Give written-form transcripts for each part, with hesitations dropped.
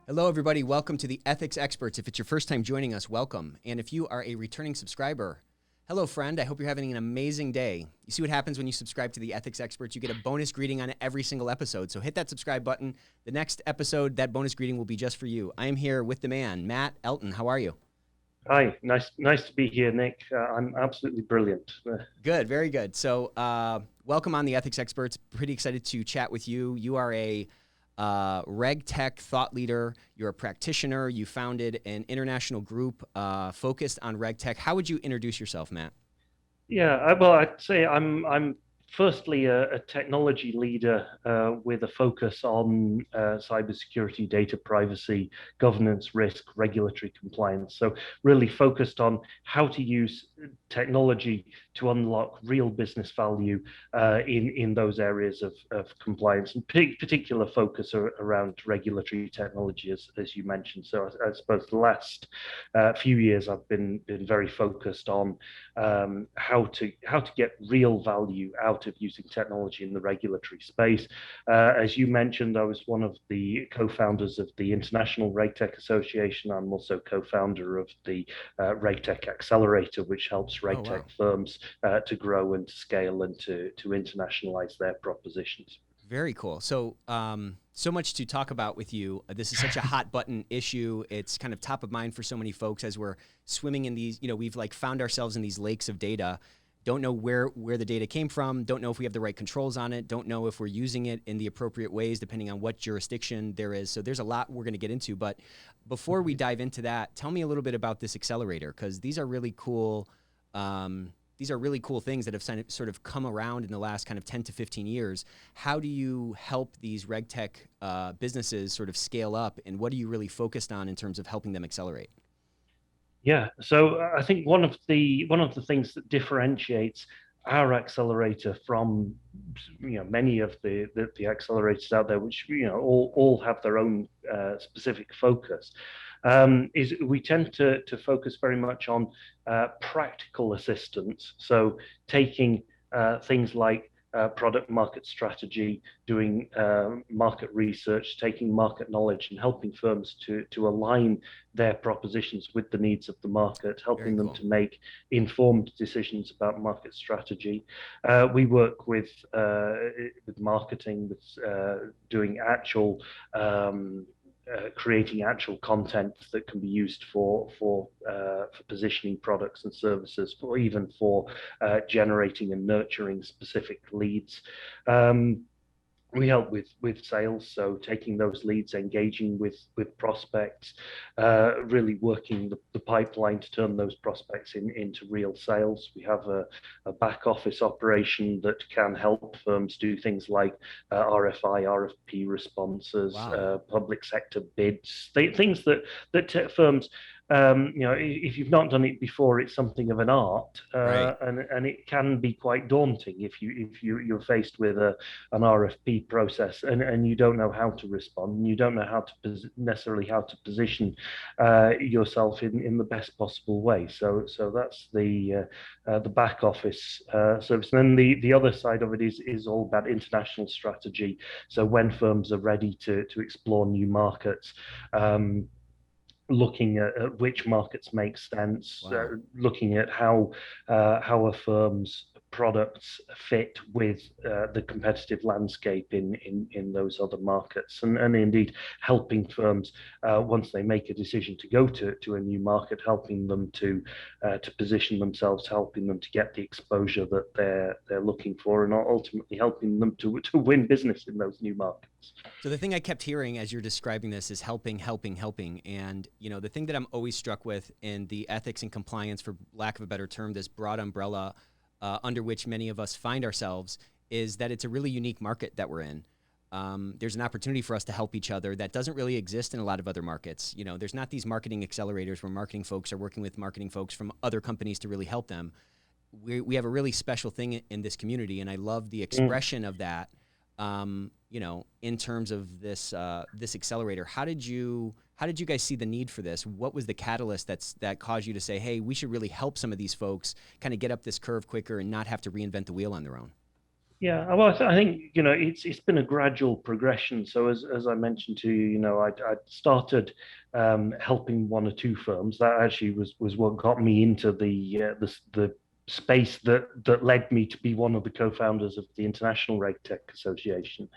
Hello, everybody. Welcome to the Ethics Experts. If it's your first time joining us, welcome. And if you are a returning subscriber, hello, friend. I hope you're having an amazing day. You see what happens when you subscribe to the Ethics Experts? You get a bonus greeting on every single episode. So hit that subscribe button. The next episode, that bonus greeting will be just for you. I am here with the man, Matt Elton. How are you? Hi, nice to be here, Nick. I'm absolutely brilliant. Good, very good. So welcome on the Ethics Experts. Pretty excited to chat with you. You are a Regtech thought leader. You're a practitioner. You founded an international group focused on Regtech. How would you introduce yourself, Matt? Well, I'd say I'm firstly a technology leader with a focus on cybersecurity, data privacy, governance, risk, regulatory compliance. So really focused on how to use technology to unlock real business value in those areas of compliance, and particular focus around regulatory technology, as you mentioned. So I suppose the last few years I've been very focused on how to get real value out of using technology in the regulatory space. As you mentioned, I was one of the co-founders of the International Regtech Association. I'm also co-founder of the Regtech Accelerator, which helps Regtech firms to grow and to scale and to internationalize their propositions. Very cool. So, so much to talk about with you. This is such a hot button issue. It's kind of top of mind for so many folks as we're swimming in these, we've like found ourselves in these lakes of data. Don't know where the data came from. Don't know if we have the right controls on it. Don't know if we're using it in the appropriate ways, depending on what jurisdiction there is. So there's a lot we're going to get into. But before we dive into that, tell me a little bit about this accelerator, because these are really cool. These are really cool things that have sort of come around in the last kind of 10 to 15 years. How do you help these RegTech businesses sort of scale up, and what are you really focused on in terms of helping them accelerate? Yeah, so I think one of the things that differentiates our accelerator from many of the accelerators out there, which all have their own specific focus, is we tend to focus very much on practical assistance. So taking things like product market strategy, doing market research, taking market knowledge, and helping firms to align their propositions with the needs of the market, helping them to make informed decisions about market strategy. We work with marketing, with doing actual creating actual content that can be used for positioning products and services, or even for generating and nurturing specific leads. We help with sales, so taking those leads, engaging with prospects, really working the pipeline to turn those prospects into real sales. We have a back office operation that can help firms do things like RFI, RFP responses, public sector bids, things that firms, if you've not done it before, it's something of an art, and it can be quite daunting if you're faced with an RFP process and you don't know how to respond, and you don't know how to necessarily how to position yourself in the best possible way. So that's the back office service. And then the other side of it is all about international strategy. So when firms are ready to explore new markets, looking at which markets make sense, looking at how a firm's products fit with the competitive landscape in those other markets, and indeed helping firms once they make a decision to go to a new market, helping them to position themselves, helping them to get the exposure that they're looking for, and ultimately helping them to win business in those new markets. So the thing I kept hearing as you're describing this is helping. And, the thing that I'm always struck with in the ethics and compliance, for lack of a better term, this broad umbrella under which many of us find ourselves, is that it's a really unique market that we're in. There's an opportunity for us to help each other that doesn't really exist in a lot of other markets. There's not these marketing accelerators where marketing folks are working with marketing folks from other companies to really help them. We have a really special thing in this community, and I love the expression of that. In terms of this this accelerator, how did you guys see the need for this? What was the catalyst that caused you to say, hey, we should really help some of these folks kind of get up this curve quicker and not have to reinvent the wheel on their own? Yeah, well, I think it's been a gradual progression. So as I mentioned to you, I started helping one or two firms. That actually was what got me into the space that led me to be one of the co-founders of the International Regtech Association.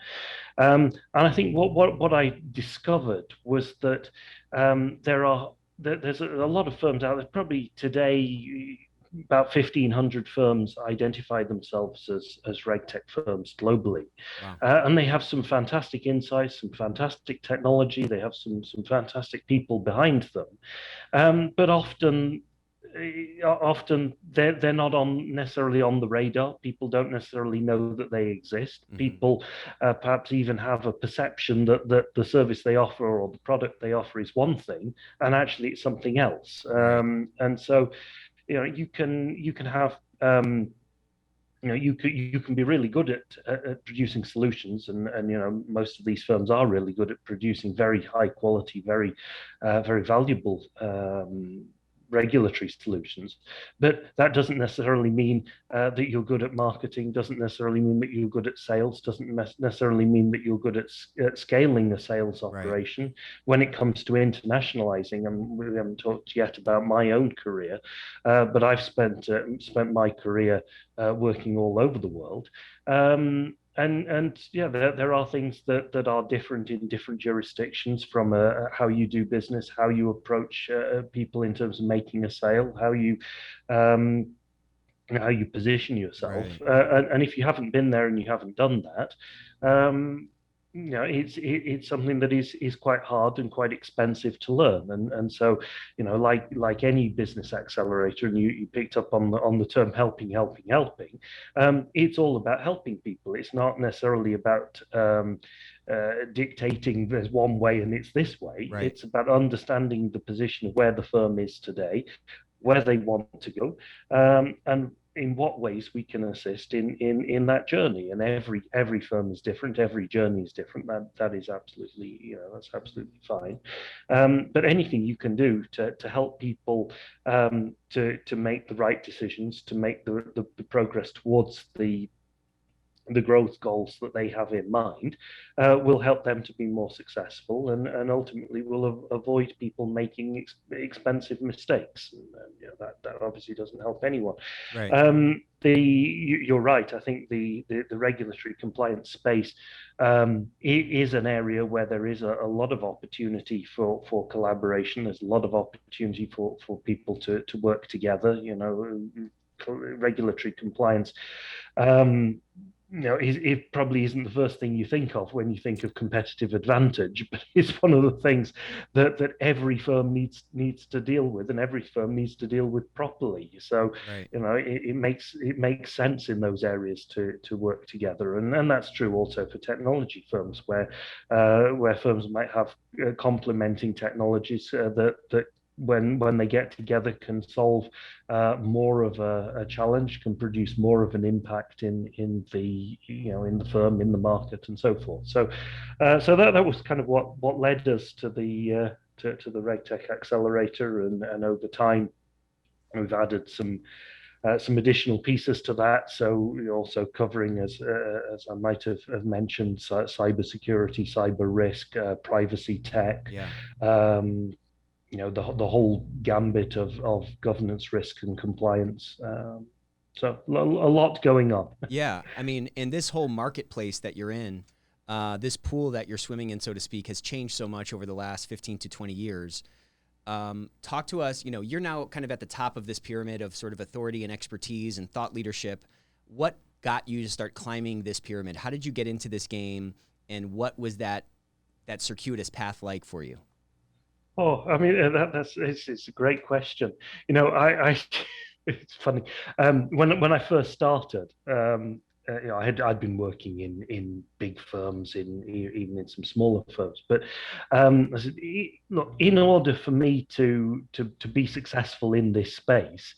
And I think what I discovered was that there's a lot of firms out there. Probably today, about 1,500 firms identify themselves as RegTech firms globally. Wow. And they have some fantastic insights, some fantastic technology. They have some fantastic people behind them. But often they're not on necessarily on the radar. People don't necessarily know that they exist. Hmm. People perhaps even have a perception that the service they offer or the product they offer is one thing, and actually it's something else. Right. And so you can have you can be really good at producing solutions, and most of these firms are really good at producing very high quality, very valuable regulatory solutions. But that doesn't necessarily mean that you're good at marketing, doesn't necessarily mean that you're good at sales, doesn't necessarily mean that you're good at scaling a sales Right. operation. When it comes to internationalizing, and we haven't talked yet about my own career, but I've spent my career working all over the world. And yeah, there are things that are different in different jurisdictions from how you do business, how you approach people in terms of making a sale, how you position yourself. Right. And if you haven't been there and you haven't done that, it's something that is quite hard and quite expensive to learn. And so, like any business accelerator, and you picked up on the term helping. It's all about helping people. It's not necessarily about dictating there's one way and it's this way. Right. It's about understanding the position of where the firm is today, where they want to go, and in what ways we can assist in that journey. And every firm is different, every journey is different. That is absolutely, that's absolutely fine. But anything you can do to help people to make the right decisions, to make the progress towards the growth goals that they have in mind, will help them to be more successful, and ultimately will avoid people making expensive mistakes. And that obviously doesn't help anyone. Right. You're right. I think the regulatory compliance space is an area where there is a lot of opportunity for collaboration. There's a lot of opportunity for people to work together. Regulatory compliance it probably isn't the first thing you think of when you think of competitive advantage, but it's one of the things that every firm needs to deal with, and every firm needs to deal with properly. So, Right. it makes sense in those areas to work together, and that's true also for technology firms, where firms might have complementing technologies that when they get together can solve more of a challenge, can produce more of an impact in the firm, in the market, and so forth. So that was kind of what led us to the Regtech Accelerator, and over time we've added some additional pieces to that. So we're also covering, as I might have mentioned, cybersecurity, cyber risk, privacy tech. Yeah. Um, the whole gambit of governance, risk, and compliance. So a lot going on. Yeah. I mean, and this whole marketplace that you're in, this pool that you're swimming in, so to speak, has changed so much over the last 15 to 20 years. Talk to us. You're now kind of at the top of this pyramid of sort of authority and expertise and thought leadership. What got you to start climbing this pyramid? How did you get into this game, and what was that circuitous path like for you? Oh, I mean, it's a great question. I it's funny. When I first started, I'd been working in big firms, even in some smaller firms. But I said, look, in order for me to be successful in this space,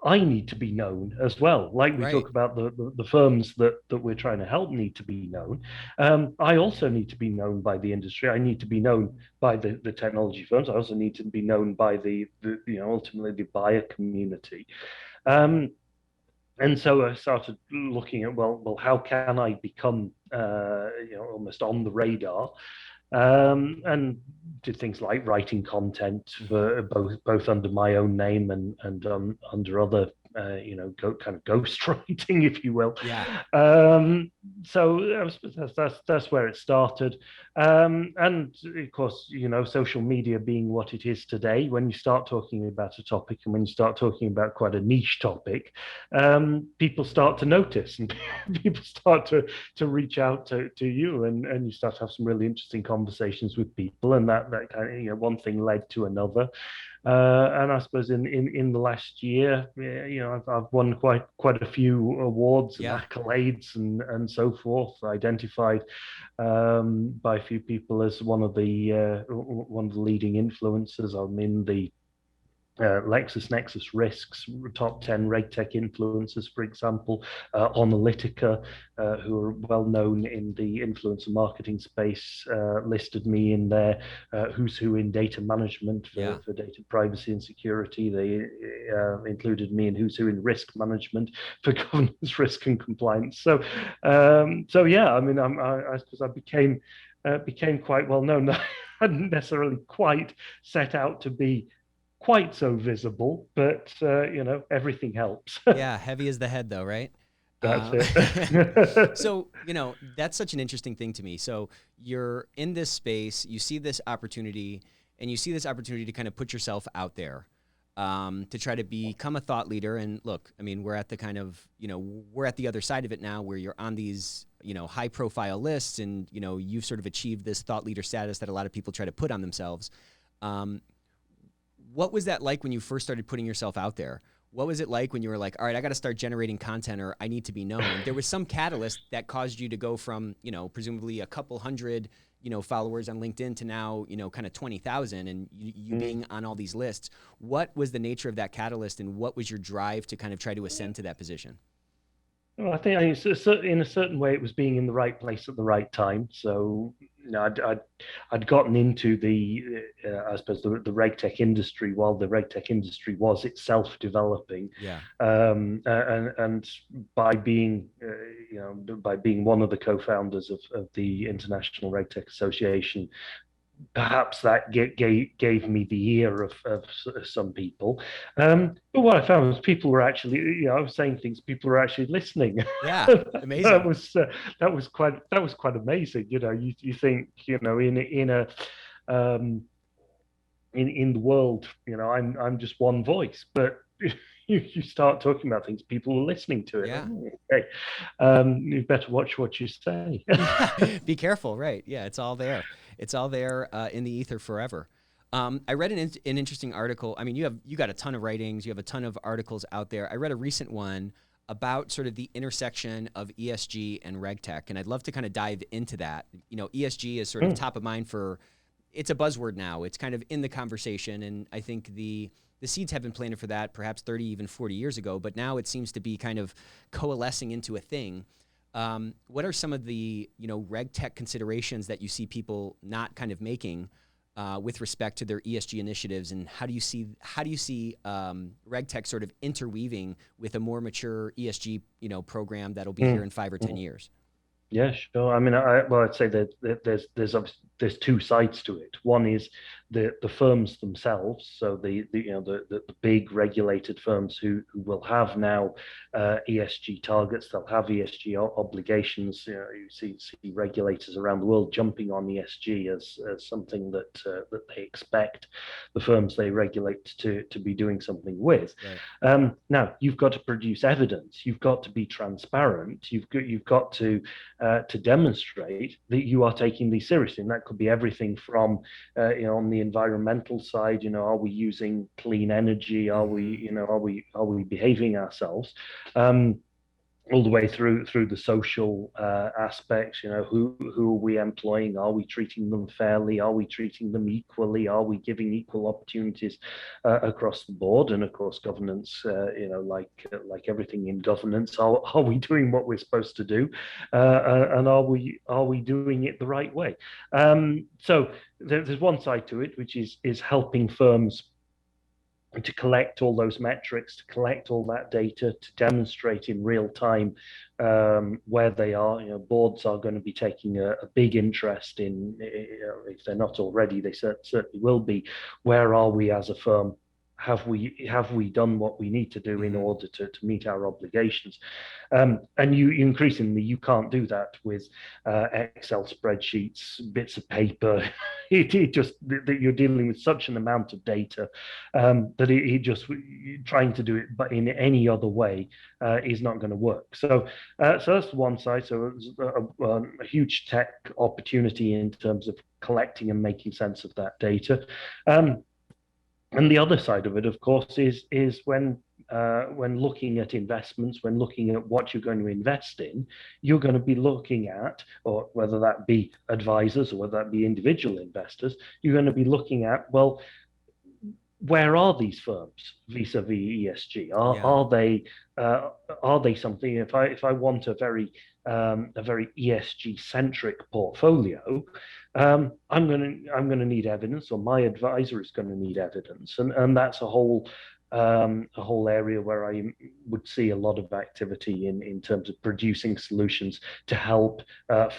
I need to be known as well. Like we Right. talk about the firms that we're trying to help need to be known. I also need to be known by the industry. I need to be known by the technology firms. I also need to be known by the ultimately the buyer community. Um, And so I started looking at, well, how can I become, almost on the radar, and did things like writing content Hmm. for both under my own name and under other, kind of ghostwriting, if you will. Yeah. Um, so that's where it started. And of course, social media being what it is today, when you start talking about a topic and when you start talking about quite a niche topic, people start to notice and people start to reach out to you, and you start to have some really interesting conversations with people, and that kind of, one thing led to another. And I suppose in the last year, yeah, I've won quite a few awards and Yeah. accolades and so forth, identified by a few people as one of the leading influencers. I'm in the LexisNexis Risks top 10 Regtech influencers, for example. Analytica, who are well known in the influencer marketing space, listed me in their who's who in data management Yeah. for data privacy and security. They included me in who's who in risk management for governance, risk, and compliance. So yeah, I mean, I suppose I became quite well known. I hadn't necessarily quite set out to be quite so visible, but everything helps. Yeah, heavy as the head though, right? That's Um, it. so, that's such an interesting thing to me. So you're in this space, you see this opportunity, and you see this opportunity to kind of put yourself out there, to try to become a thought leader. And look, I mean, we're at the kind of, we're at the other side of it now where you're on these, high profile lists, and, you've sort of achieved this thought leader status that a lot of people try to put on themselves. Um, what was that like when you first started putting yourself out there? What was it like when you were like, all right, I got to start generating content, or I need to be known? There was some catalyst that caused you to go from, presumably a couple hundred, followers on LinkedIn to now, kind of 20,000, and you being on all these lists. What was the nature of that catalyst, and what was your drive to kind of try to ascend to that position? Well, in a certain way, it was being in the right place at the right time. So, I'd gotten into I suppose, the regtech industry while the regtech industry was itself developing, Yeah. and by being, by being one of the co-founders of the International Regtech Association, perhaps that gave me the ear of some people. But what I found was people were actually, I was saying things, people were actually listening. Yeah. that Amazing. was that was quite amazing. You think, um, in the world, I'm just one voice, but you start talking about things, people are listening to it. Yeah. Oh, okay. You better watch what you say. Yeah, be careful, right? Yeah, it's all there. It's all there in the ether forever. I read an interesting article. I mean, you got a ton of writings, you have a ton of articles out there. I read a recent one about sort of the intersection of ESG and RegTech, and I'd love to kind of dive into that. ESG is sort of Mm, top of mind it's a buzzword now. It's kind of in the conversation, and I think the seeds have been planted for that perhaps 30, even 40 years ago, but now it seems to be kind of coalescing into a thing. What are some of the reg tech considerations that you see people not kind of making with respect to their ESG initiatives, and how do you see reg tech sort of interweaving with a more mature ESG program that'll be here mm, in 5 or 10 years? Yeah, sure. I mean, I'd say that there's two sides to it. One is the firms themselves, so the big regulated firms who will have now ESG targets, they'll have ESG obligations. You see regulators around the world jumping on ESG as something that they expect the firms they regulate to be doing something with. Right. Now, you've got to produce evidence. You've got to be transparent. You've got to demonstrate that you are taking these seriously. And that could be everything from, on the environmental side, are we using clean energy? Are we, Mm-hmm. are we behaving ourselves? All the way through the social aspects. Who are we employing? Are we treating them fairly? Are we treating them equally? Are we giving equal opportunities across the board? And of course, governance. Like everything in governance, are we doing what we're supposed to do? And are we doing it the right way? So there's one side to it, which is helping firms and to collect all those metrics, to collect all that data, to demonstrate in real time where they are. Boards are going to be taking a big interest in, if they're not already, they certainly will be. Where are we as a firm? Have we done what we need to do in order to meet our obligations? And you increasingly, you can't do that with Excel spreadsheets, bits of paper. It just that you're dealing with such an amount of data that it just trying to do it, but in any other way is not going to work. So that's one side. So it's a huge tech opportunity in terms of collecting and making sense of that data. And the other side of it, of course, is when looking at investments, when looking at what you're going to invest in, you're going to be looking at, or whether that be advisors or whether that be individual investors, you're going to be looking at, well, where are these firms vis-a-vis ESG? Are they something? If I want a very ESG centric portfolio, I'm going to need evidence, or my advisor is going to need evidence, and that's a whole area where I would see a lot of activity in terms of producing solutions to help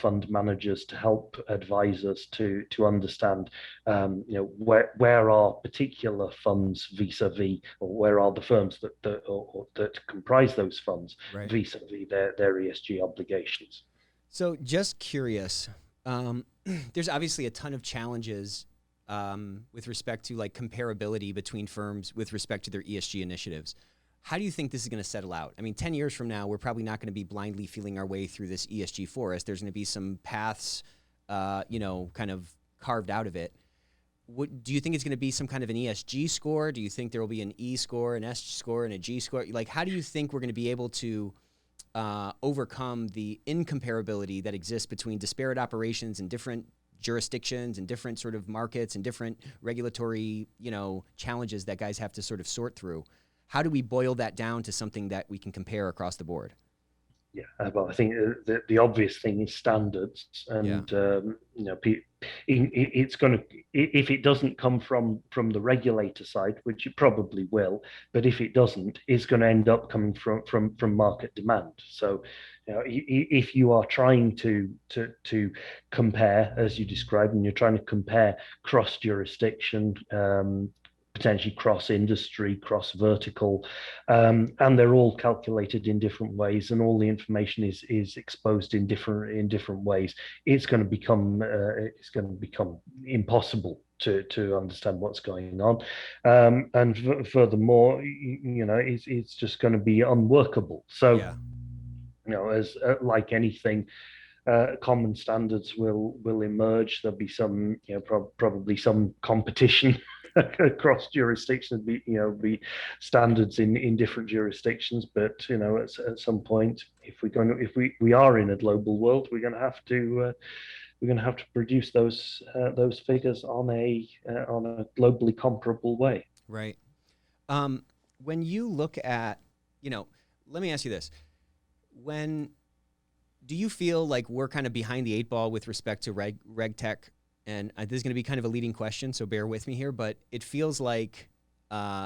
fund managers, to help advisors to understand, where are particular funds vis-a-vis, or where are the firms that comprise those funds vis-a-vis their ESG obligations. So just curious, there's obviously a ton of challenges with respect to like comparability between firms with respect to their ESG initiatives. How do you think this is going to settle out? I mean, 10 years from now, we're probably not going to be blindly feeling our way through this ESG forest. There's going to be some paths, kind of carved out of it. Do you think it's going to be some kind of an ESG score? Do you think there will be an E score, an S score, and a G score? Like, how do you think we're going to be able to overcome the incomparability that exists between disparate operations in different jurisdictions and different sort of markets and different regulatory, challenges that guys have to sort of sort through? How do we boil that down to something that we can compare across the board? Yeah, well, I think the obvious thing is standards, and it's going to, if it doesn't come from the regulator side, which it probably will, but if it doesn't, it's going to end up coming from market demand. So, if you are trying to compare, as you described, and you're trying to compare cross jurisdiction, potentially cross-industry, cross-vertical, and they're all calculated in different ways, and all the information is exposed in different ways. It's going to become impossible to understand what's going on, and furthermore, it's just going to be unworkable. So, as like anything. Common standards will emerge. There'll be some, probably some competition across jurisdictions. Be standards in different jurisdictions. But at some point, if we are in a global world, we're going to have to produce those figures on a globally comparable way. Right. When you look at, let me ask you this: do you feel like we're kind of behind the eight ball with respect to Regtech? And this is going to be kind of a leading question, so bear with me here, but it feels like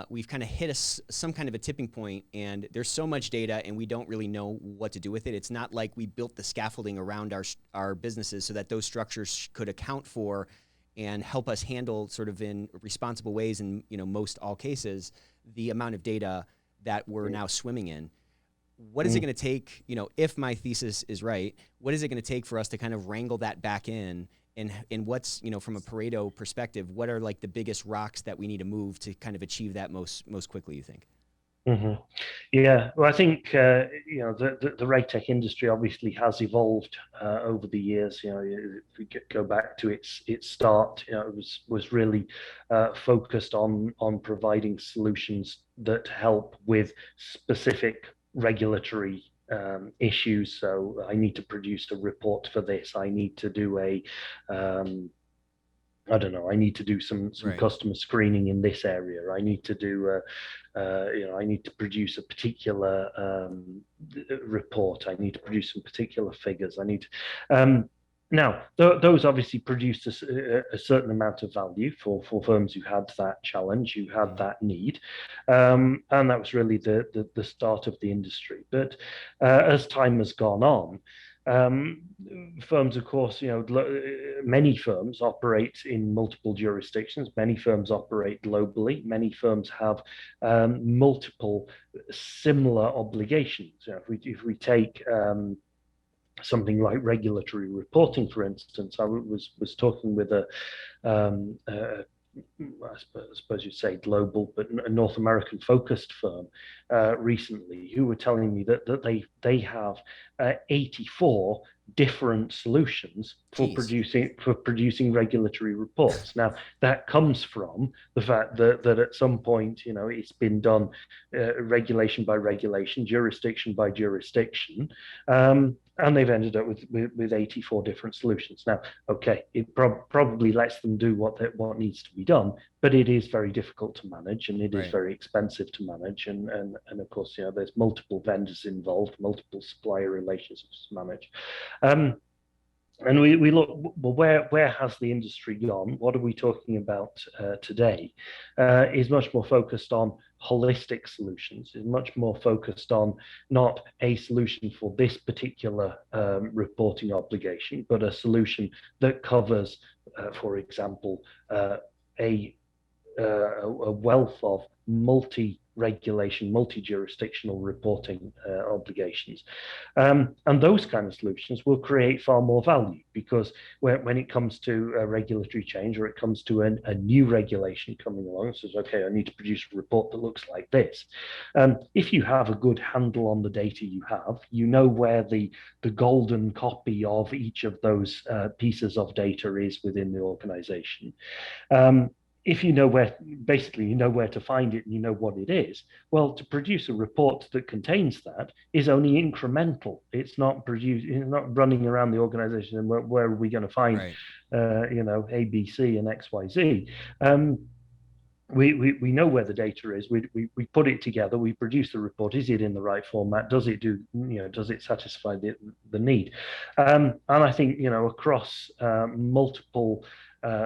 we've kind of hit some kind of a tipping point, and there's so much data and we don't really know what to do with it. It's not like we built the scaffolding around our businesses so that those structures could account for and help us handle sort of in responsible ways in most all cases the amount of data that we're now swimming in. What is it going to take, if my thesis is right, what is it going to take for us to kind of wrangle that back in? And what's, from a Pareto perspective, what are like the biggest rocks that we need to move to kind of achieve that most quickly, you think? Mm-hmm. Yeah, well, I think the Regtech industry obviously has evolved over the years. If we go back to its start, it was really focused on providing solutions that help with specific regulatory issues. So I need to produce a report for this. I need to do I don't know. I need to do some customer screening in this area. I need to do I need to produce a particular report. I need to produce some particular figures. I need Now, those obviously produced a certain amount of value for firms who had that challenge, who had that need, and that was really the start of the industry. But as time has gone on, firms, of course, many firms operate in multiple jurisdictions. Many firms operate globally. Many firms have multiple similar obligations. If we take something like regulatory reporting, for instance, I was talking with I suppose you'd say global, but a North American focused firm recently, who were telling me that they have 84 different solutions for producing regulatory reports. Now, that comes from the fact that at some point, it's been done regulation by regulation, jurisdiction by jurisdiction, and they've ended up with 84 different solutions. Now, okay, it probably lets them do what needs to be done, but it is very difficult to manage, and it is very expensive to manage, and of course, there's multiple vendors involved, multiple supplier relationships to manage. And we look, well, where has the industry gone? What are we talking about today? Is much more focused on holistic solutions, is much more focused on not a solution for this particular reporting obligation, but a solution that covers, for example, a wealth of multi-regulation, multi-jurisdictional reporting obligations. And those kind of solutions will create far more value, because when it comes to a regulatory change, or it comes to a new regulation coming along, it says, okay, I need to produce a report that looks like this. If you have a good handle on the data you have, where the golden copy of each of those pieces of data is within the organization. If you know where to find it, and you know what it is, well, to produce a report that contains that is only incremental. It's not running around the organization and where are we going to find, A, B, C, and X, Y, Z. We know where the data is. We put it together. We produce the report. Is it in the right format? Does it does it satisfy the need? And I think across multiple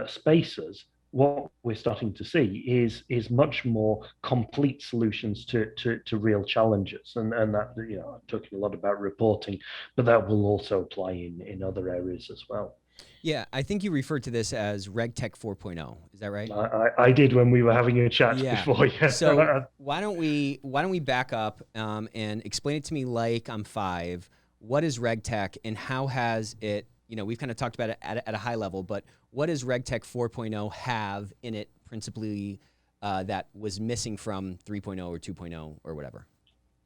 spaces, what we're starting to see is much more complete solutions to real challenges, and that I'm talking a lot about reporting, but that will also apply in other areas as well. Yeah, I think you referred to this as Regtech 4.0. Is that right? I did when we were having a chat before. Yeah. So why don't we back up and explain it to me like I'm 5? What is Regtech, and how has it? We've kind of talked about it at a high level, but what does Regtech 4.0 have in it principally that was missing from 3.0 or 2.0 or whatever?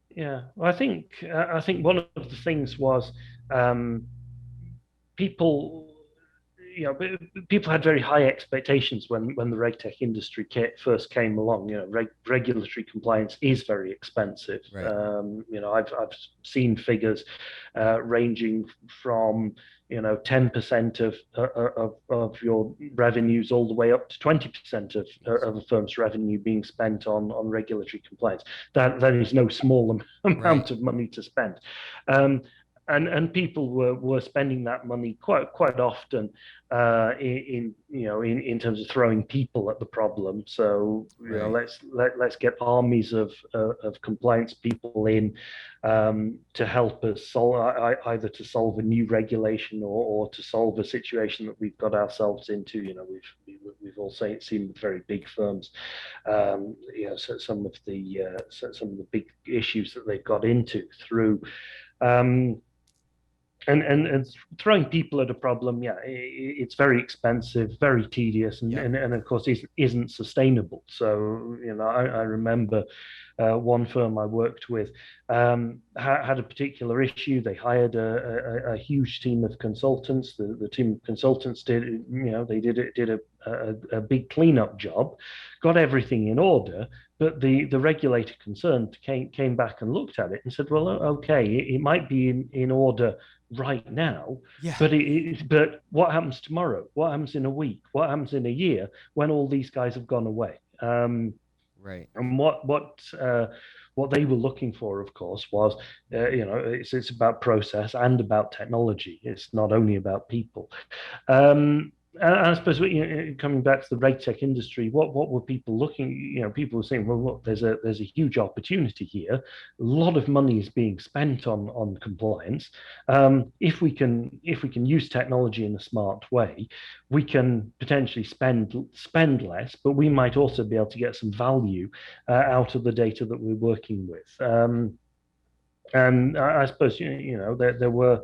Yeah, well, I think one of the things was people people had very high expectations when the regtech industry first came along. Regulatory compliance is very expensive. Right. I've seen figures ranging from 10% of your revenues all the way up to 20% of a firm's revenue being spent on regulatory compliance. That is no small amount of money to spend. And people were spending that money quite often in terms of throwing people at the problem. So let's get armies of compliance people in to help us either to solve a new regulation or to solve a situation that we've got ourselves into. We've all seen very big firms, so some of the big issues that they've got into through. And throwing people at a problem, it's very expensive, very tedious, and of course isn't sustainable. So I remember one firm I worked with had a particular issue. They hired a huge team of consultants. The team of consultants did a big cleanup job, got everything in order. But the regulator concerned came back and looked at it and said, well, okay, it might be in order right now, but what happens tomorrow? What happens in a week? What happens in a year when all these guys have gone away? Right. And what they were looking for, of course, was it's about process and about technology. It's not only about people. And I suppose coming back to the Regtech industry, what were people looking? People were saying, well, look, there's a huge opportunity here. A lot of money is being spent on compliance. If we can use technology in a smart way, we can potentially spend less, but we might also be able to get some value out of the data that we're working with. And I suppose there were.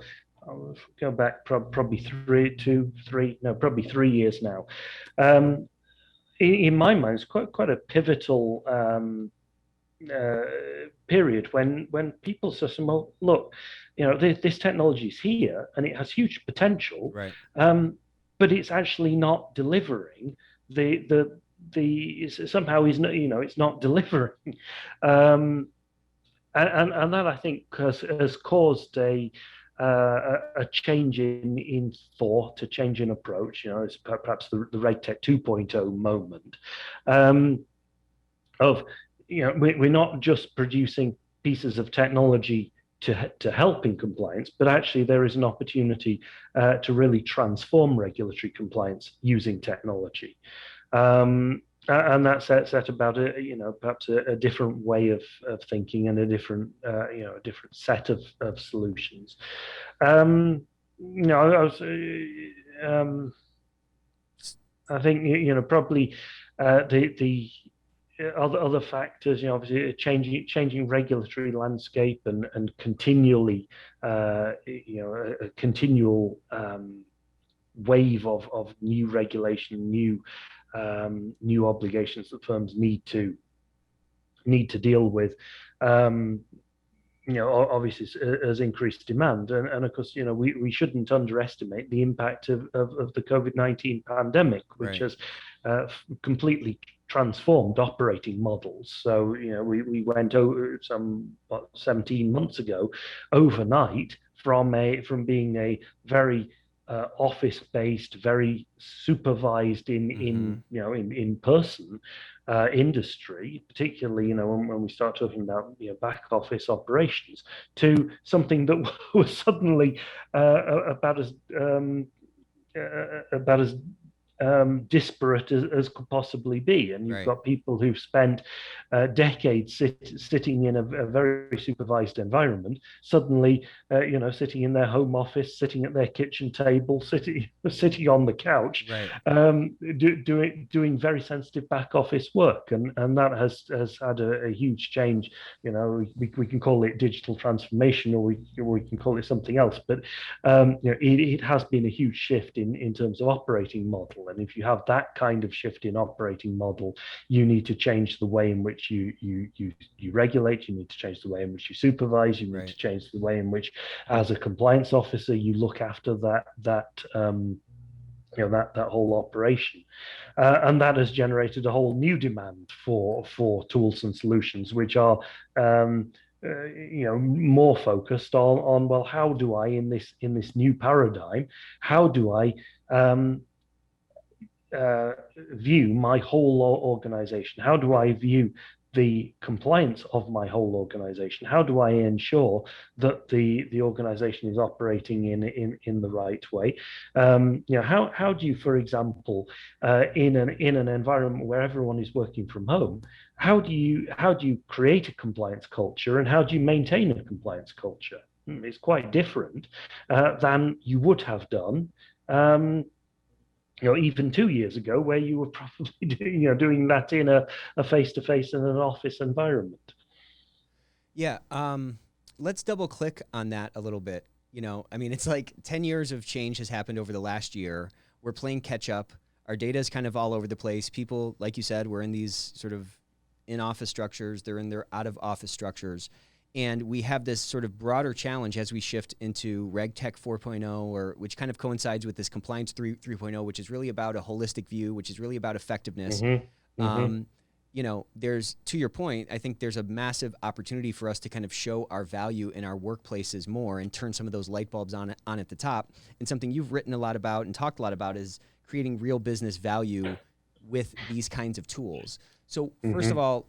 I'll go back probably probably 3 years now. In my mind, it's quite a pivotal period when people say, well, look, this technology is here and it has huge potential, Right. but it's actually not delivering somehow is not, it's not delivering. And that I think has caused a change in thought, a change in approach. It's perhaps the Regtech 2.0 moment of we're not just producing pieces of technology to help in compliance, but actually there is an opportunity to really transform regulatory compliance using technology. And that set about perhaps a different way of thinking and a different set of solutions. I was I think probably the other factors, obviously a changing regulatory landscape and continually a continual wave of new regulation, new obligations that firms need to deal with. Obviously has increased demand, and of course, we shouldn't underestimate the impact of the COVID-19 pandemic, which Right. has completely transformed operating models. So we went over 17 months ago overnight from being a very office-based, very supervised in person industry, particularly when we start talking about back office operations, to something that was suddenly about as disparate as could possibly be. And you've Right. got people who've spent decades sitting in a very supervised environment, suddenly, sitting in their home office, sitting at their kitchen table, sitting on the couch, Right. doing very sensitive back office work. And that has had a huge change. We can call it digital transformation, or we can call it something else. But it has been a huge shift in terms of operating model. And if you have that kind of shift in operating model, you need to change the way in which you regulate. You need to change the way in which you supervise. You need to change the way in which, as a compliance officer, you look after that whole operation. And that has generated a whole new demand for tools and solutions, which are more focused on well, how do I in this new paradigm, how do I view my whole organization? How do I view the compliance of my whole organization? How do I ensure that the organization is operating in the right way? How do you, for example, in an environment where everyone is working from home, how do you create a compliance culture, and how do you maintain a compliance culture? It's quite different than you would have done even 2 years ago, where you were probably doing that in a face-to-face in an office environment. Yeah. Let's double click on that a little bit. It's like 10 years of change has happened over the last year. We're playing catch up. Our data is kind of all over the place. People, like you said, we're in these sort of in-office structures. They're in their out-of-office structures. And we have this sort of broader challenge as we shift into Regtech 4.0, which kind of coincides with this Compliance 3.0, which is really about a holistic view, which is really about effectiveness. There's, to your point, I think there's a massive opportunity for us to kind of show our value in our workplaces more and turn some of those light bulbs on at the top. And something you've written a lot about and talked a lot about is creating real business value with these kinds of tools. So first of all,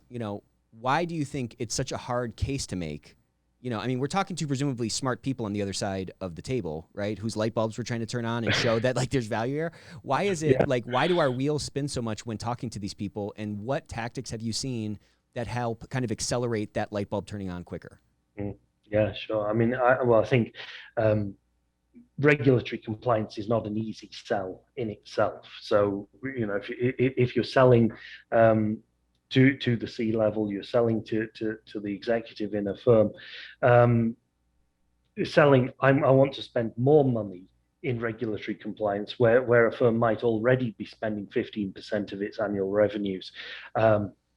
why do you think it's such a hard case to make? You know, I mean, we're talking to presumably smart people on the other side of the table, right? Whose light bulbs we're trying to turn on and show that like there's value here. Why is it Yeah. like, why do our wheels spin so much when talking to these people? And what tactics have you seen that help kind of accelerate that light bulb turning on quicker? Mm. Yeah, sure. I mean, I think um, regulatory compliance is not an easy sell in itself. So, if you're selling to the C level, you're selling to the executive in a firm, um, I want to spend more money in regulatory compliance where a firm might already be spending 15% of its annual revenues.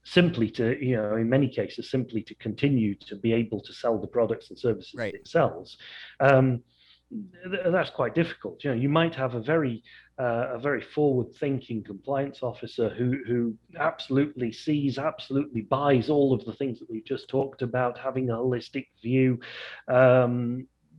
Simply to, in many cases, simply to continue to be able to sell the products and services Right. it sells. That's quite difficult. You might have a very forward-thinking compliance officer who absolutely sees, absolutely buys all of the things that we've just talked about, having a holistic view,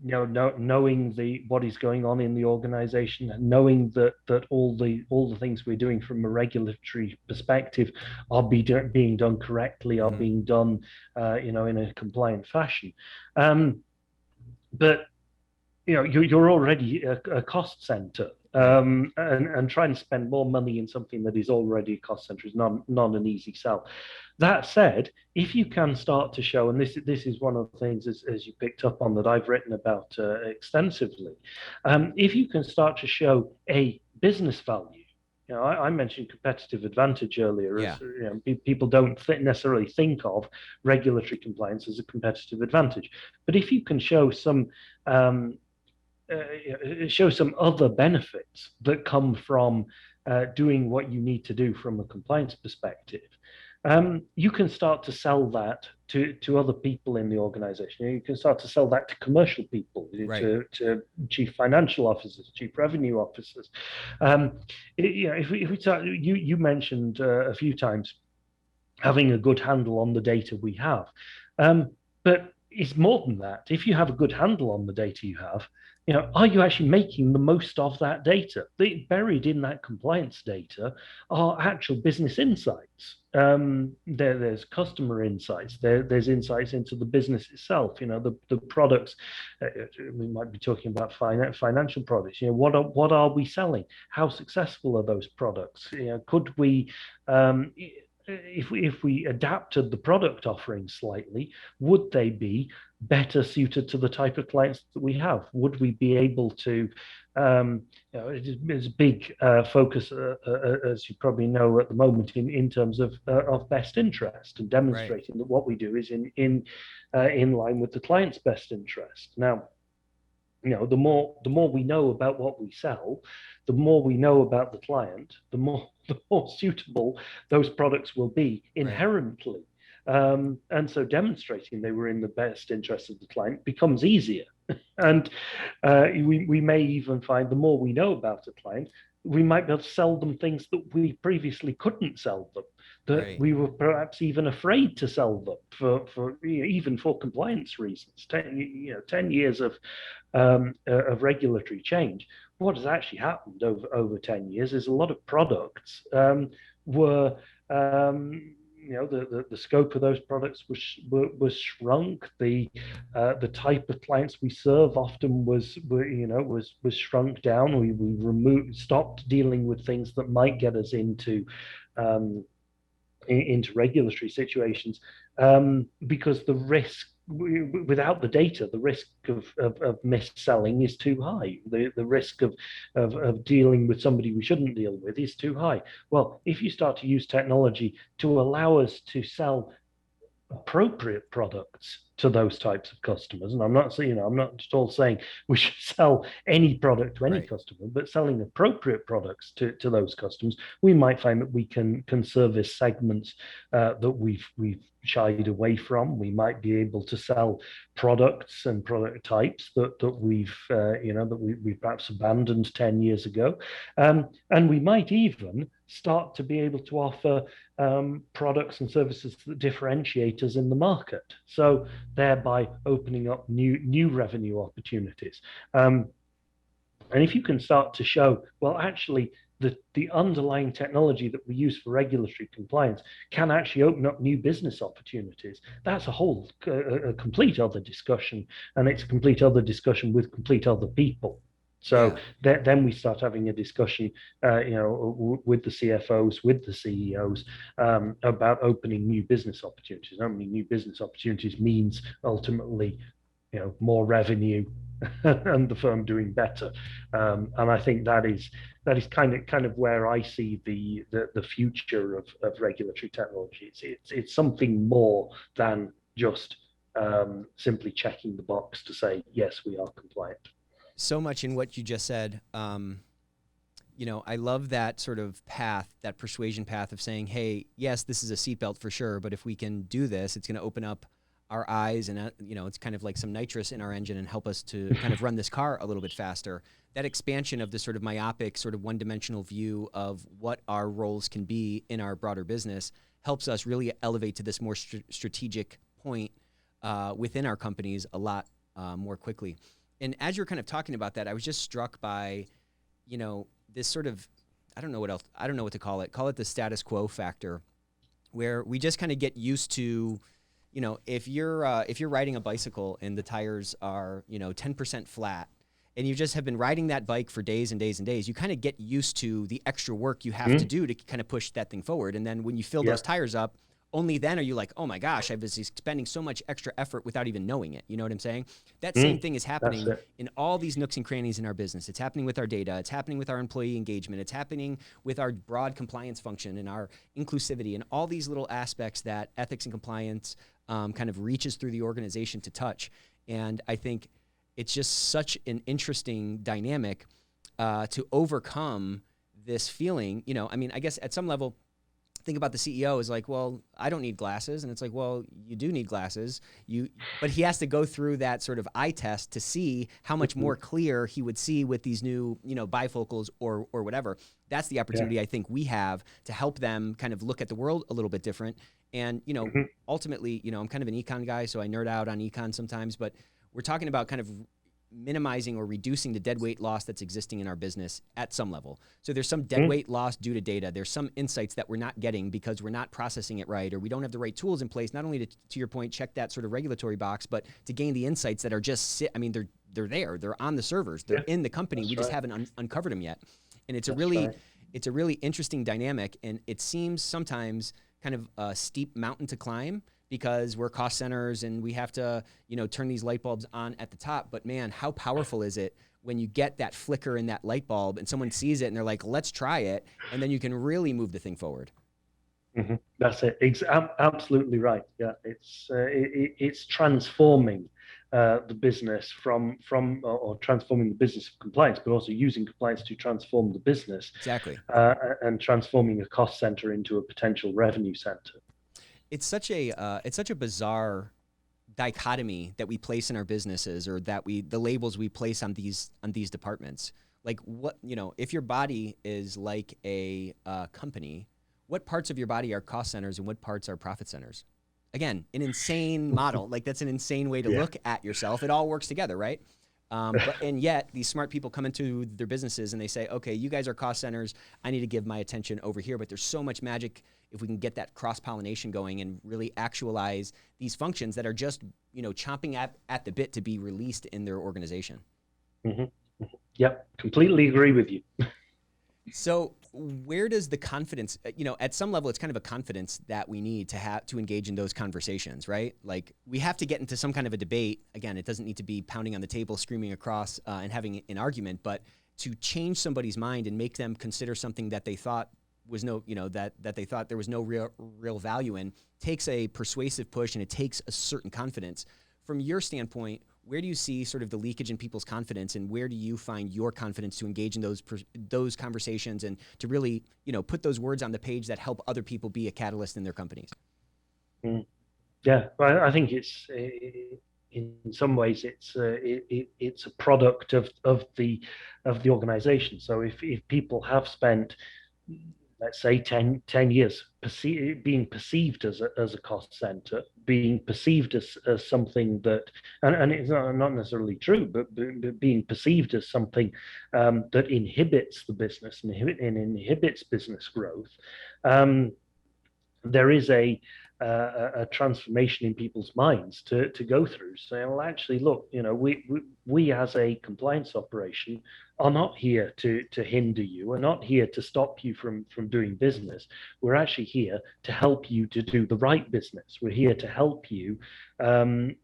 knowing what is going on in the organization, and knowing that all the things we're doing from a regulatory perspective are being done correctly, are being done, in a compliant fashion. But you're already a cost center, and trying to spend more money in something that is already a cost center is not an easy sell. That said, if you can start to show, and this is one of the things, as you picked up on, that I've written about extensively, if you can start to show a business value. I mentioned competitive advantage earlier. Yeah. As people don't necessarily think of regulatory compliance as a competitive advantage, but if you can show some other benefits that come from doing what you need to do from a compliance perspective, you can start to sell that to other people in the organization. You can start to sell that to commercial people, Right. to chief financial officers, chief revenue officers. If we talk, you mentioned a few times having a good handle on the data we have, but it's more than that. If you have a good handle on the data you have, are you actually making the most of that data? Buried in that compliance data are actual business insights. There's customer insights. There's insights into the business itself. The products. We might be talking about financial products. What are we selling? How successful are those products? Could we if we adapted the product offering slightly, would they be better suited to the type of clients that we have? Would we be able to, it's a big focus, as you probably know at the moment, in terms of best interest, and demonstrating that what we do is in line with the client's best interest. Now, the more we know about what we sell, the more we know about the client, the more suitable those products will be inherently. And so demonstrating they were in the best interest of the client becomes easier. And we may even find the more we know about a client, we might be able to sell them things that we previously couldn't sell them, that we were perhaps even afraid to sell them for even for compliance reasons. 10 years of regulatory change. What has actually happened over 10 years is a lot of products were the scope of those products was shrunk. The type of clients we serve often was shrunk down. We stopped dealing with things that might get us into regulatory situations, because the risk, without the data, the risk of mis-selling is too high. The risk of dealing with somebody we shouldn't deal with is too high. Well, if you start to use technology to allow us to sell appropriate products to those types of customers, and I'm not at all saying we should sell any product to any customer, but selling appropriate products to those customers, we might find that we can service segments that we've shied away from. We might be able to sell products and product types that we've perhaps abandoned 10 years ago, and we might even start to be able to offer products and services that differentiate us in the market, so thereby opening up new revenue opportunities. And if you can start to show, well, actually, the underlying technology that we use for regulatory compliance can actually open up new business opportunities. That's a complete other discussion, and it's a complete other discussion with complete other people. So then we start having a discussion, with the CFOs, with the CEOs, about opening new business opportunities. Opening new business opportunities means ultimately, more revenue and the firm doing better. And I think that is kind of where I see the future of regulatory technology. It's something more than just simply checking the box to say yes, we are compliant. So much in what you just said. I love that sort of path, that persuasion path of saying, hey, yes, this is a seatbelt for sure, but if we can do this, it's going to open up our eyes, and it's kind of like some nitrous in our engine and help us to kind of run this car a little bit faster. That expansion of this sort of myopic, sort of one-dimensional view of what our roles can be in our broader business helps us really elevate to this more strategic point within our companies a lot more quickly. And as you're kind of talking about that, I was just struck by, this sort of, I don't know what to call it. Call it the status quo factor, where we just kind of get used to, if you're riding a bicycle and the tires are, 10% flat, and you just have been riding that bike for days and days and days, you kind of get used to the extra work you have to do to kind of push that thing forward. And then when you fill those tires up, only then are you like, oh my gosh, I was expending so much extra effort without even knowing it. You know what I'm saying? That same thing is happening in all these nooks and crannies in our business. It's happening with our data. It's happening with our employee engagement. It's happening with our broad compliance function and our inclusivity and all these little aspects that ethics and compliance kind of reaches through the organization to touch. And I think it's just such an interesting dynamic to overcome this feeling. I guess at some level, think about the CEO is like, well, I don't need glasses. And it's like, well, you do need glasses. But he has to go through that sort of eye test to see how much more clear he would see with these new, bifocals or whatever. That's the opportunity I think we have to help them kind of look at the world a little bit different. And, ultimately, I'm kind of an econ guy, so I nerd out on econ sometimes, but we're talking about kind of minimizing or reducing the dead weight loss that's existing in our business at some level. So there's some dead weight loss due to data. There's some insights that we're not getting because we're not processing it right, or we don't have the right tools in place, not only to your point, check that sort of regulatory box, but to gain the insights that are just they're there, they're on the servers, they're in the company. We just haven't uncovered them yet. And it's a really interesting dynamic. And it seems sometimes kind of a steep mountain to climb, because we're cost centers and we have to, turn these light bulbs on at the top. But man, how powerful is it when you get that flicker in that light bulb and someone sees it and they're like, let's try it. And then you can really move the thing forward. That's it. Absolutely right. Yeah, it's transforming the business from or transforming the business of compliance, but also using compliance to transform the business. Exactly. And transforming a cost center into a potential revenue center. It's such a bizarre dichotomy that we place in our businesses, or that the labels we place on these departments. Like, what, if your body is like a company, what parts of your body are cost centers and what parts are profit centers? Again, an insane model. Like, that's an insane way to look at yourself. It all works together, right? And yet these smart people come into their businesses and they say, okay, you guys are cost centers. I need to give my attention over here. But there's so much magic if we can get that cross-pollination going and really actualize these functions that are just, chomping at the bit to be released in their organization. Yep, completely agree with you. So where does the confidence, at some level, it's kind of a confidence that we need to have to engage in those conversations, right? Like, we have to get into some kind of a debate. Again, it doesn't need to be pounding on the table, screaming across and having an argument, but to change somebody's mind and make them consider something that they thought was that they thought there was no real value in, takes a persuasive push, and it takes a certain confidence. From your standpoint, where do you see sort of the leakage in people's confidence, and where do you find your confidence to engage in those conversations and to really, put those words on the page that help other people be a catalyst in their companies? Yeah, I think it's in some ways it's a product of the organization. So if people have spent let's say 10 years, being perceived as a cost center, being perceived as something that, and it's not necessarily true, but being perceived as something that inhibits the business and inhibits business growth, there is a transformation in people's minds to go through. So, well, actually, look, we as a compliance operation are not here to hinder you. We're not here to stop you from doing business. We're actually here to help you to do the right business. We're here to help you to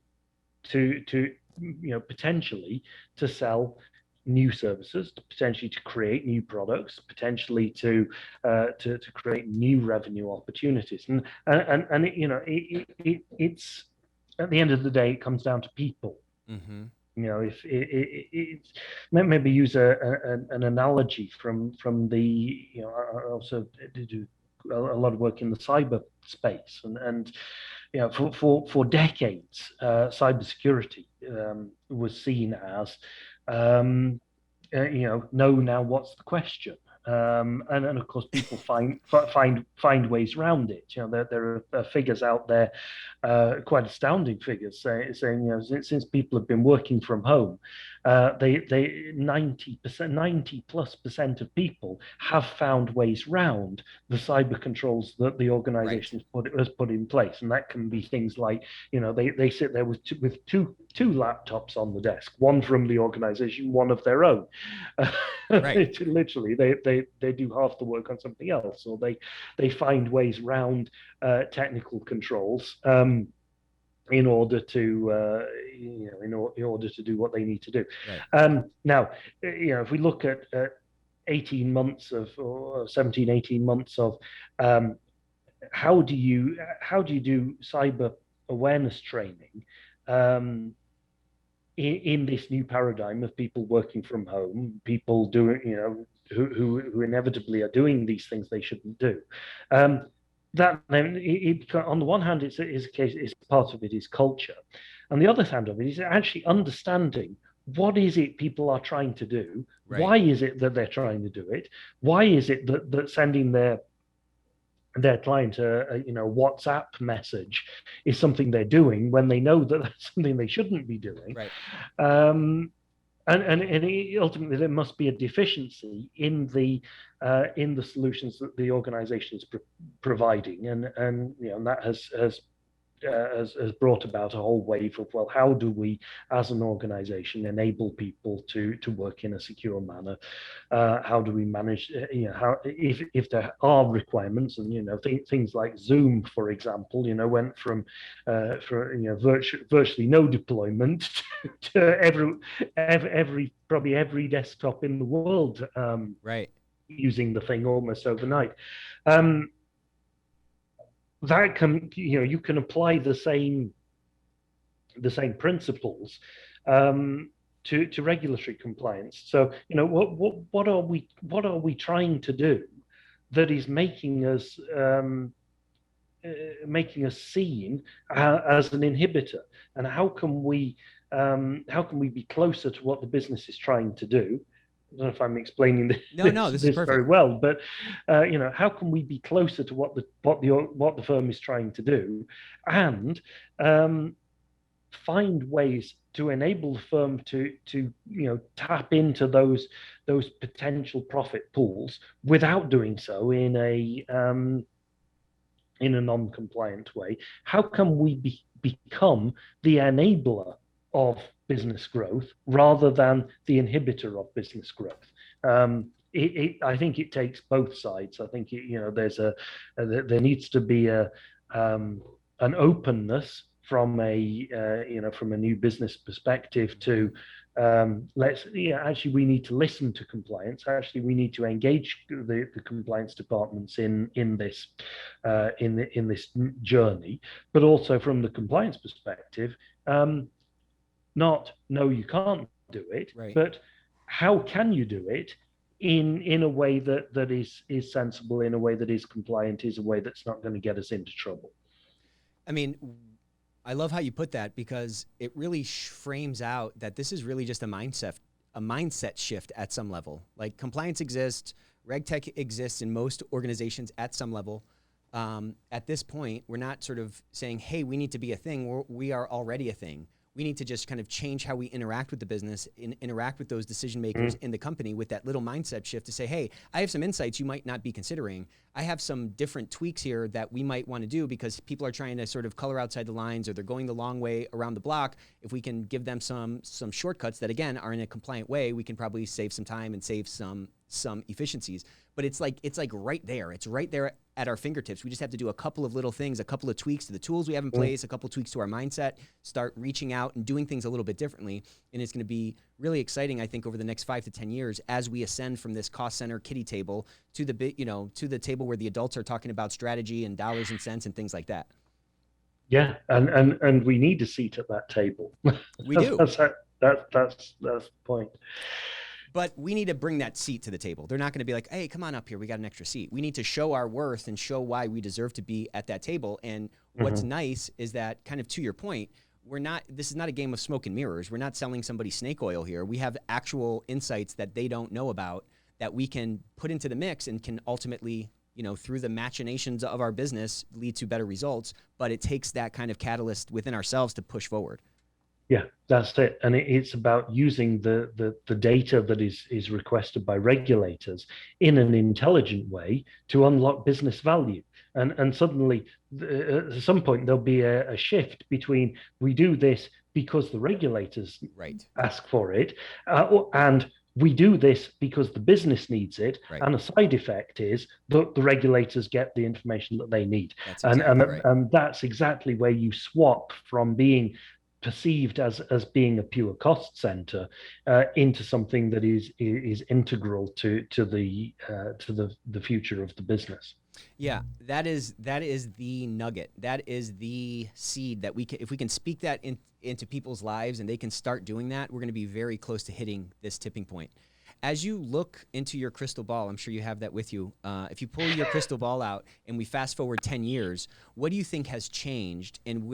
potentially to sell new services, potentially to create new products, potentially to create new revenue opportunities, and it's at the end of the day, it comes down to people. Mm-hmm. If it's maybe use an analogy from the I also do a lot of work in the cyber space, and for decades, cybersecurity was seen as no, now what's the question? And of course, people find ways around it. There are figures out there, quite astounding figures, saying since people have been working from home, they 90% of people have found ways round the cyber controls that the organization has put in place, and that can be things like they sit there with two laptops on the desk, one from the organization, one of their own. Right. Literally, they do half the work on something else, or they find ways round technical controls in order to in order to do what they need to do. Right. Now, if we look at 18 months or 17, 18 months of how do you do cyber awareness training in this new paradigm of people working from home, people doing who inevitably are doing these things they shouldn't do. That then on the one hand, it's a case. It's part of it is culture, and the other hand of it is actually understanding what is it people are trying to do. Right. Why is it that they're trying to do it? Why is it that sending their client a WhatsApp message is something they're doing when they know that that's something they shouldn't be doing? Right. And ultimately, there must be a deficiency in the solutions that the organization is providing, and that has brought about a whole wave of, well, how do we as an organization enable people to work in a secure manner? How do we manage how if there are requirements, and things like Zoom, for example, went from virtually no deployment to probably every desktop in the world Right. using the thing almost overnight. That can you can apply the same principles to regulatory compliance. So what are we trying to do that is making us seen as an inhibitor, and how can we be closer to what the business is trying to do? I don't know if I'm explaining this, This is perfect. very well, but how can we be closer to what the firm is trying to do, and find ways to enable the firm to tap into those potential profit pools without doing so in a non-compliant way? How can we become the enabler of business growth rather than the inhibitor of business growth? I think it takes both sides. I think there needs to be an openness from a new business perspective to actually we need to listen to compliance. Actually, we need to engage the compliance departments in this journey, but also from the compliance perspective, not no, you can't do it, right, but how can you do it in a way that is sensible, in a way that is compliant, is a way that's not going to get us into trouble. I mean, I love how you put that, because it really frames out that this is really just a mindset shift at some level. Like, compliance exists, RegTech exists in most organizations at some level. At this point, we're not sort of saying, hey, we need to be a thing. We are already a thing. We need to just kind of change how we interact with the business, interact with those decision makers in the company with that little mindset shift to say, hey, I have some insights you might not be considering. I have some different tweaks here that we might want to do because people are trying to sort of color outside the lines, or they're going the long way around the block. If we can give them some shortcuts that, again, are in a compliant way, we can probably save some time and save some efficiencies. But it's like right there. It's right there at our fingertips. We just have to do a couple of little things, a couple of tweaks to the tools we have in place, a couple of tweaks to our mindset, start reaching out and doing things a little bit differently. And it's going to be really exciting, I think, over the next 5 to 10 years as we ascend from this cost center kiddie table to the table where the adults are talking about strategy and dollars and cents and things like that. Yeah, and we need a seat at that table. We do. That's the point. But we need to bring that seat to the table. They're not going to be like, hey, come on up here. We got an extra seat. We need to show our worth and show why we deserve to be at that table. And what's nice is that, kind of to your point, this is not a game of smoke and mirrors. We're not selling somebody snake oil here. We have actual insights that they don't know about that we can put into the mix and can ultimately, through the machinations of our business, lead to better results. But it takes that kind of catalyst within ourselves to push forward. Yeah, that's it. And it's about using the data that is requested by regulators in an intelligent way to unlock business value. And suddenly, at some point, there'll be a shift between we do this because the regulators ask for it, and we do this because the business needs it. Right. And a side effect is that the regulators get the information that they need. That's exactly right. And that's exactly where you swap from being perceived as being a pure cost center into something that is integral to the future of the business. Yeah, that is the nugget. That is the seed that if we can speak that into people's lives and they can start doing that, we're going to be very close to hitting this tipping point. As you look into your crystal ball, I'm sure you have that with you. If you pull your crystal ball out and we fast forward 10 years, what do you think has changed? And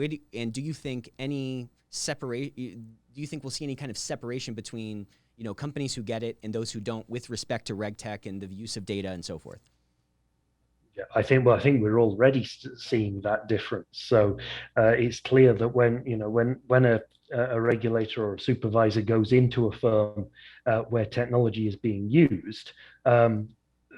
do you think do you think we'll see any kind of separation between, companies who get it and those who don't with respect to RegTech and the use of data and so forth? Yeah, I think we're already seeing that difference. So it's clear that when a regulator or a supervisor goes into a firm where technology is being used,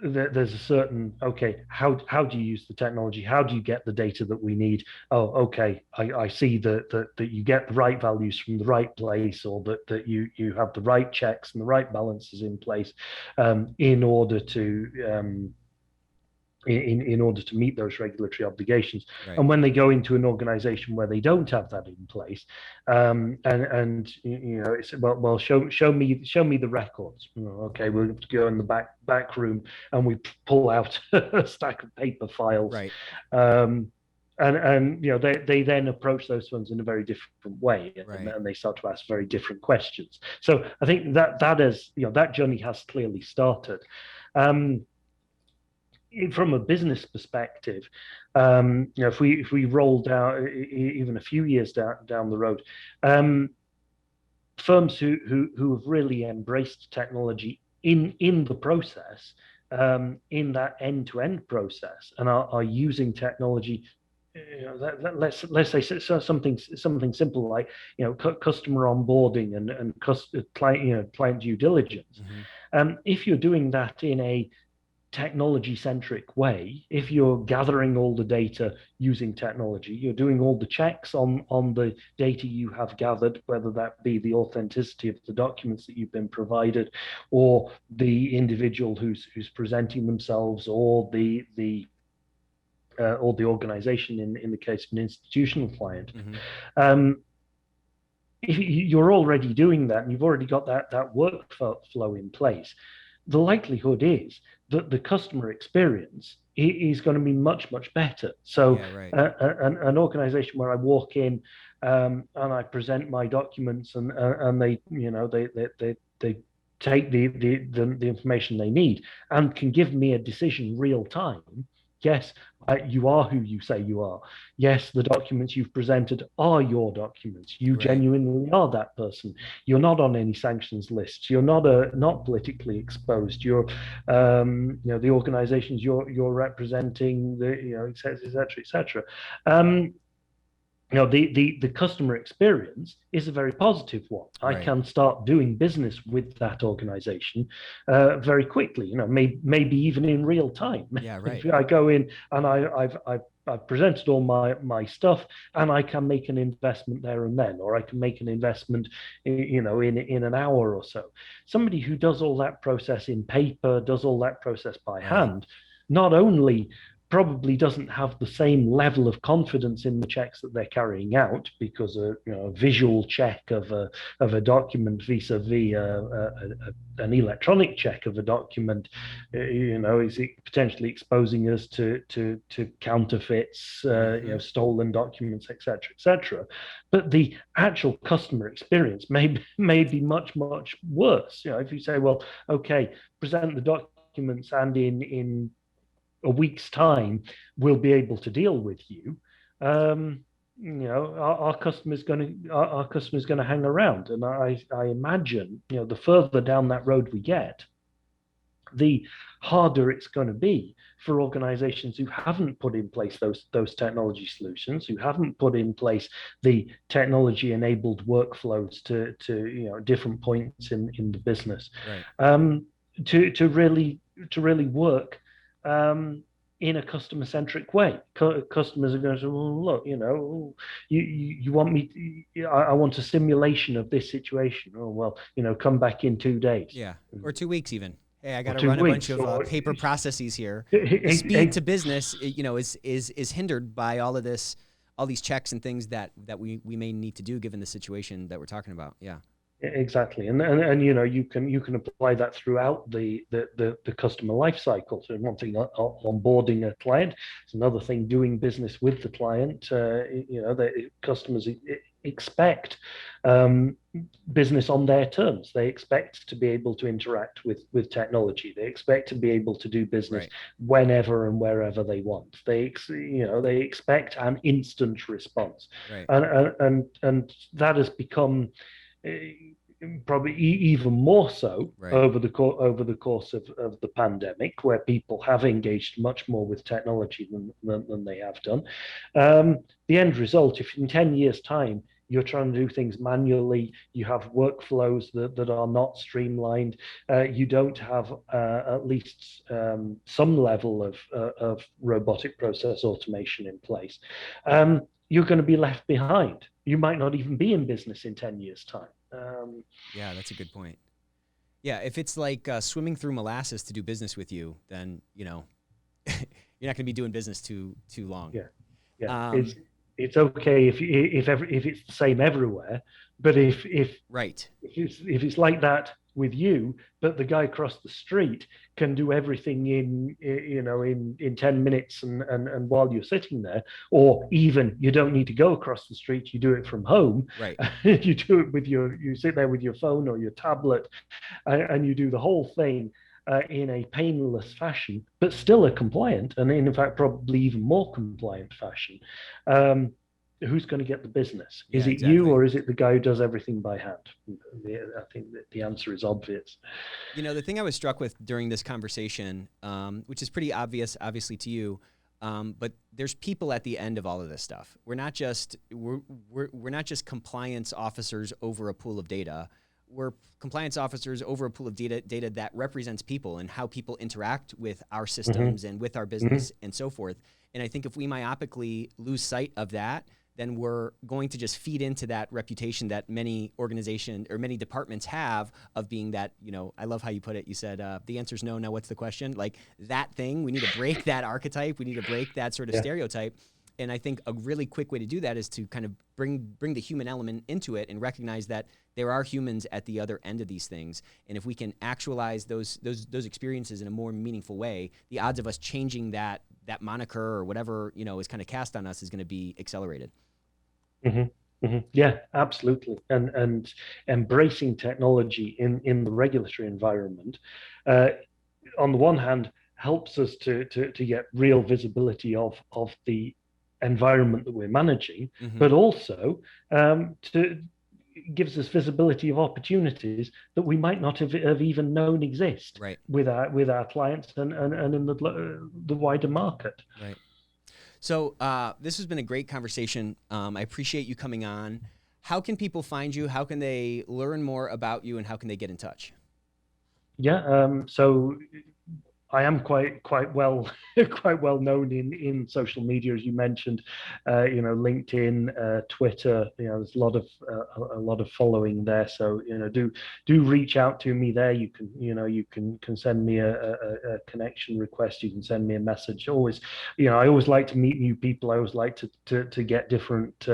there's a certain, okay, how do you use the technology? How do you get the data that we need? Oh, okay, I see that you get the right values from the right place, or that you have the right checks and the right balances in place in order to in order to meet those regulatory obligations. Right. And when they go into an organization where they don't have that in place, it's well, show me the records. Okay, we'll go in the back room and we pull out a stack of paper files. Right. They then approach those funds in a very different way, and they start to ask very different questions. So I think that is, that journey has clearly started. From a business perspective, if we roll down even a few years down the road, firms who have really embraced technology in the process, in that end-to-end process, and are using technology. Let's say something simple like customer onboarding and client due diligence. Mm-hmm. If you're doing that in a technology-centric way, if you're gathering all the data using technology, you're doing all the checks on the data you have gathered, whether that be the authenticity of the documents that you've been provided, or the individual who's presenting themselves, or the organization in the case of an institutional client. Mm-hmm. If you're already doing that and you've already got that workflow in place, the likelihood is that the customer experience is going to be much, much better. So an organization where I walk in and I present my documents and they take the information they need and can give me a decision real time, Yes, you are who you say you are. Yes, the documents you've presented are your documents. You Right. genuinely are that person. You're not on any sanctions lists. You're not politically exposed. You're, the organizations you're representing, et cetera, et cetera, et cetera. The customer experience is a very positive one. I Right. can start doing business with that organization very quickly. Maybe even in real time. Yeah. If Right. I go in and I've presented all my stuff, and I can make an investment there and then, or I can make an investment, in an hour or so. Somebody who does all that process in paper, does all that process by Right. hand, not only probably doesn't have the same level of confidence in the checks that they're carrying out, because a visual check of a document vis-a-vis an electronic check of a document, is potentially exposing us to counterfeits, Mm-hmm. stolen documents, etc., etc. But the actual customer experience may be much worse. If you say, well, okay, present the documents, and in a week's time, we'll be able to deal with you. Our customer's going to hang around, and I imagine, the further down that road we get, the harder it's going to be for organizations who haven't put in place those technology solutions, who haven't put in place the technology enabled workflows to different points in the business, Right. to really work in a customer centric way. Customers are going to say, well, look, you want me I want a simulation of this situation. Oh, well, come back in 2 days. Yeah. Or 2 weeks even. Hey, I got Or to two run a bunch weeks, of or paper processes here. The speed to business, is hindered by all of this, all these checks and things that we may need to do given the situation that we're talking about. Yeah. exactly. And you can apply that throughout the customer life cycle. So one thing, onboarding a client. It's another thing, doing business with the client. The customers expect business on their terms. They expect to be able to interact with technology. They expect to be able to do business Right. whenever and wherever they want. They expect an instant response, Right. and that has become uh, probably even more so Right. over the course of the pandemic, where people have engaged much more with technology than they have done. The end result, if in 10 years' time you're trying to do things manually, you have workflows that are not streamlined, you don't have at least some level of robotic process automation in place, you're going to be left behind. You might not even be in business in 10 years' time. Yeah, that's a good point. Yeah, if it's like swimming through molasses to do business with you, then you're not going to be doing business too long. yeah, yeah. Um, It's okay if it's the same everywhere, but right. if it's like that with you, but the guy across the street can do everything in 10 minutes, and while you're sitting there, or even you don't need to go across the street, you do it from home. Right. You do it you sit there with your phone or your tablet, and you do the whole thing in a painless fashion, but still a compliant, and in fact probably even more compliant fashion. Who's going to get the business? Is Yeah. it you, Exactly. or is it the guy who does everything by hand? I think that the answer is obvious. The thing I was struck with during this conversation, which is pretty obvious, obviously to you, but there's people at the end of all of this stuff. We're not just compliance officers over a pool of data. We're compliance officers over a pool of data that represents people and how people interact with our systems and with our Mm-hmm. business and so forth. And I think if we myopically lose sight of that, then we're going to just feed into that reputation that many organizations or many departments have of being that, I love how you put it. You said, the answer is no. Now what's the question? Like that thing, we need to break that archetype. We need to break that sort of Yeah. stereotype. And I think a really quick way to do that is to kind of bring the human element into it and recognize that there are humans at the other end of these things. And if we can actualize those experiences in a more meaningful way, the odds of us changing that moniker or whatever, is kind of cast on us is going to be accelerated. Mm-hmm. Mm-hmm. Yeah, absolutely. And embracing technology in the regulatory environment, uh, on the one hand, helps us to get real visibility of the environment that we're managing, but also to gives us visibility of opportunities that we might not have even known exist Right. with our clients and in the wider market. Right. So this has been a great conversation. I appreciate you coming on. How can people find you? How can they learn more about you, and how can they get in touch? Yeah, so I am quite well quite well known in social media, as you mentioned. LinkedIn, Twitter. There's a lot of following there. So do reach out to me there. You can send me a connection request. You can send me a message. Always, I always like to meet new people. I always like to get different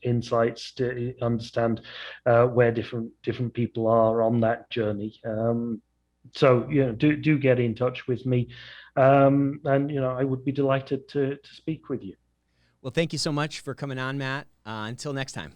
insights, to understand where different people are on that journey. So do get in touch with me, and I would be delighted to speak with you. Well, thank you so much for coming on, Matt. Until next time.